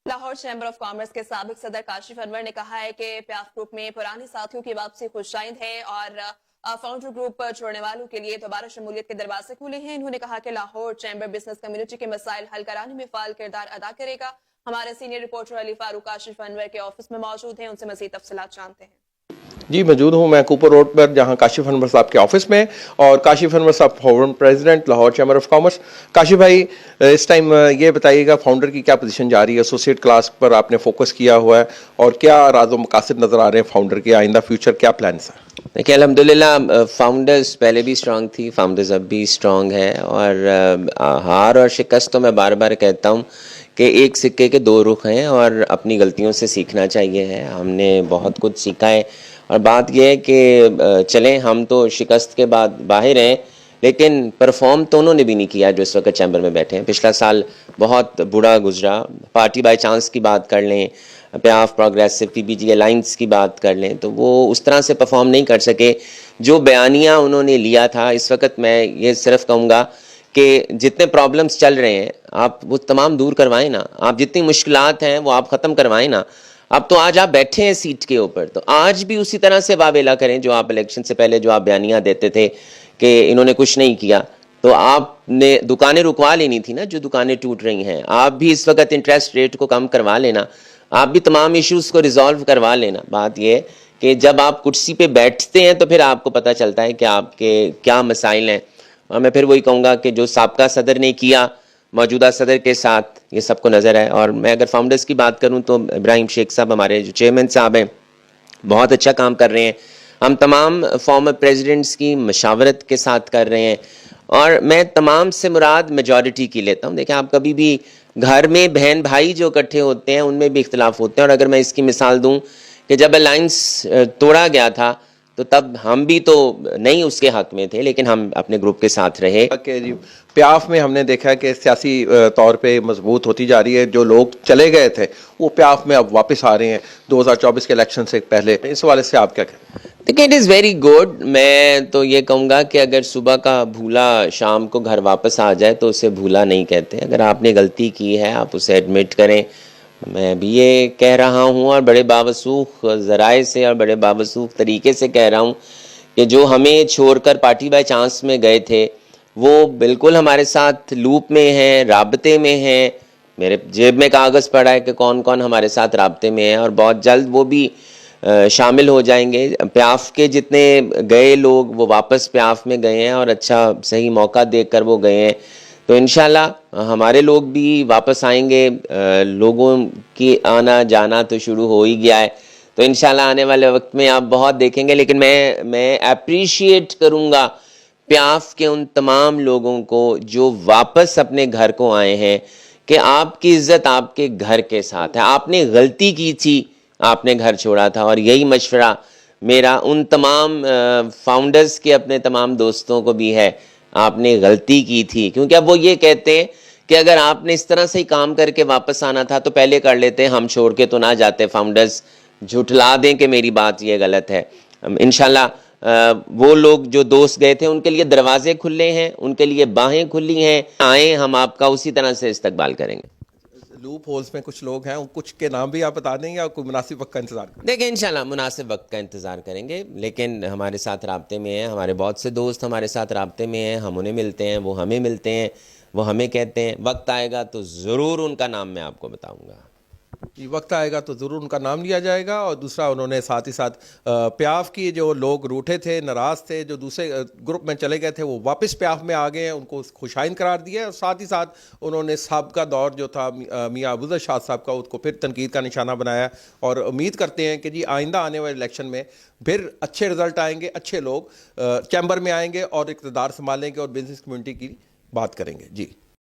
Lahore chamber of commerce के साबिक सदर काशिफ अनवर ने कहा है कि प्याफ ग्रुप में पुराने साथियों की वापसी खुशाइंद है और फाउंडर ग्रुप छोड़ने वालों के लिए दोबारा शमूलियत के दरवाजे खुले हैं। इन्होंने कहा कि लाहौर चैम्बर बिजनेस कम्युनिटी के मसाइल हल कराने में फाल किरदार अदा करेगा। हमारे सीनियर रिपोर्टर अली फारूक काशिफ अनवर के ऑफिस में मौजूद हैं, उनसे मजीद तफसीलात जानते हैं। जी मौजूद हूँ मैं कूपर रोड पर, जहाँ काशिफ अनवर साहब के ऑफिस में, और काशिफ अनवर साहब founder president Lahore chamber of commerce. Kashif भाई, इस टाइम ये बताइएगा फाउंडर की क्या पोजीशन जा रही है? एसोसिएट क्लास पर आपने फोकस किया हुआ है, और क्या राज़ मकासद नज़र आ रहे हैं फाउंडर के? आइंदा फ्यूचर क्या प्लान्स हैं? देखिए अल्हम्दुलिल्लाह फाउंडर्स पहले भी स्ट्रांग थी, फाउंडर्स अब भी स्ट्रांग है, और हार और शिकस्त तो मैं बार बार कहता हूँ कि एक सिक्के के दो रुख हैं और अपनी गलतियों से सीखना चाहिए है। हमने बहुत कुछ सीखा है, और बात यह है कि चलें, हम तो शिकस्त के बाद बाहर हैं, लेकिन परफॉर्म तो उन्होंने भी नहीं किया जो इस वक्त चैम्बर में बैठे हैं। पिछला साल बहुत बुरा गुजरा। पार्टी बाई चांस की बात कर लें, प्याफ प्रोग्रेसिव पीबीजी अलाइंस की बात कर लें, तो वो उस तरह से परफॉर्म नहीं कर सके जो बयानिया उन्होंने लिया था। इस वक्त मैं ये सिर्फ कहूँगा कि जितने प्रॉब्लम्स चल रहे हैं आप वो तमाम दूर करवाएं ना, आप जितनी मुश्किलात हैं वो आप ख़त्म करवाएं ना। अब तो आज आप बैठे हैं सीट के ऊपर, तो आज भी उसी तरह से वावेला करें जो आप इलेक्शन से पहले जो आप बयानियाँ देते थे कि इन्होंने कुछ नहीं किया। तो आपने दुकानें रुकवा लेनी थी ना, जो दुकानें टूट रही हैं। आप भी इस वक्त इंटरेस्ट रेट को कम करवा लेना, आप भी तमाम इश्यूज़ को रिजॉल्व करवा लेना। बात यह है कि जब आप कुर्सी पे बैठते हैं तो फिर आपको पता चलता है कि आपके क्या मसाइल हैं। और मैं फिर वही कहूँगा कि जो साबका सदर ने किया मौजूदा सदर के साथ, ये सबको नज़र है। और मैं अगर फाउंडर्स की बात करूँ तो इब्राहिम शेख साहब हमारे जो चेयरमैन साहब हैं बहुत अच्छा काम कर रहे हैं। हम तमाम फॉर्मर प्रेसिडेंट्स की मशावरत के साथ कर रहे हैं, और मैं तमाम से मुराद मेजॉरिटी की लेता हूँ। देखिए, आप कभी भी घर में बहन भाई जो इकट्ठे होते हैं उनमें भी इख्तलाफ होते हैं, और अगर मैं इसकी मिसाल दूँ कि जब अलायंस तोड़ा गया था तो तब हम भी तो नहीं उसके हक में थे, लेकिन हम अपने ग्रुप के साथ रहे। जी, प्याफ में हमने देखा है कि सियासी तौर पे मजबूत होती जा रही है। जो लोग चले गए थे वो प्याफ में अब वापस आ रहे हैं 2024 के इलेक्शन से पहले। इस हवाले से आप क्या कहें? देखिए, इट इज़ वेरी गुड। मैं तो ये कहूँगा कि अगर सुबह का भूला शाम को घर वापस आ जाए तो उसे भूला नहीं कहते। अगर आपने गलती की है आप उसे एडमिट करें। मैं भी ये कह रहा हूँ, और बड़े बावसूख ज़राए से और बड़े बावसूख तरीके से कह रहा हूँ कि जो हमें छोड़कर पार्टी बाय चांस में गए थे वो बिल्कुल हमारे साथ लूप में हैं, राब्ते में हैं। मेरे जेब में कागज़ पड़ा है कि कौन कौन हमारे साथ राब्ते में है, और बहुत जल्द वो भी शामिल हो जाएंगे। प्याफ के जितने गए लोग वो वापस प्याफ में गए हैं, और अच्छा सही मौका देकर वो गए हैं। तो इंशाल्लाह हमारे लोग भी वापस आएंगे। लोगों की आना जाना तो शुरू हो ही गया है, तो इंशाल्लाह आने वाले वक्त में आप बहुत देखेंगे। लेकिन मैं अप्रिशिएट करूँगा प्याफ के उन तमाम लोगों को जो वापस अपने घर को आए हैं, कि आपकी इज्जत आपके घर के साथ है। आपने गलती की थी, आपने घर छोड़ा था, और यही मशवरा मेरा उन तमाम फाउंडर्स के अपने तमाम दोस्तों को भी है। आपने गलती की थी, क्योंकि अब वो ये कहते हैं कि अगर आपने इस तरह से ही काम करके वापस आना था तो पहले कर लेते, हम छोड़ के तो ना जाते। फाउंडर्स झुठला दें कि मेरी बात ये गलत है। इंशाल्लाह वो लोग जो दोस्त गए थे उनके लिए दरवाजे खुले हैं, उनके लिए बाहें खुली हैं। आए, हम आपका उसी तरह से इस्तकबाल करेंगे। लूप होल्स में कुछ लोग हैं, कुछ के नाम भी आप बता देंगे, या कोई मुनासिब वक्त का इंतजार करें? देखिए, इंशाल्लाह मुनासिब वक्त का इंतज़ार करेंगे, लेकिन हमारे साथ राब्ते में हैं। हमारे बहुत से दोस्त हमारे साथ राब्ते में हैं, हम उन्हें मिलते हैं, वो हमें मिलते हैं, वो हमें कहते हैं। वक्त आएगा तो ज़रूर उनका नाम मैं आपको बताऊँगा। ये वक्त आएगा तो ज़रूर उनका नाम लिया जाएगा। और दूसरा, उन्होंने साथ ही साथ प्याफ की जो लोग रूठे थे, नाराज़ थे, जो दूसरे ग्रुप में चले गए थे, वो वापस प्याफ में आ गए हैं, उनको खुशाइन करार दिया है। और साथ ही साथ उन्होंने साबका दौर जो था मियाँ अबूज़र शाह साहब का, उसको फिर तनकीद का निशाना बनाया। और उम्मीद करते हैं कि जी आइंदा आने वाले इलेक्शन में फिर अच्छे रिजल्ट आएंगे, अच्छे लोग चैम्बर में आएंगे और इक़्तिदार संभालेंगे और बिजनेस कम्युनिटी की बात करेंगे। जी।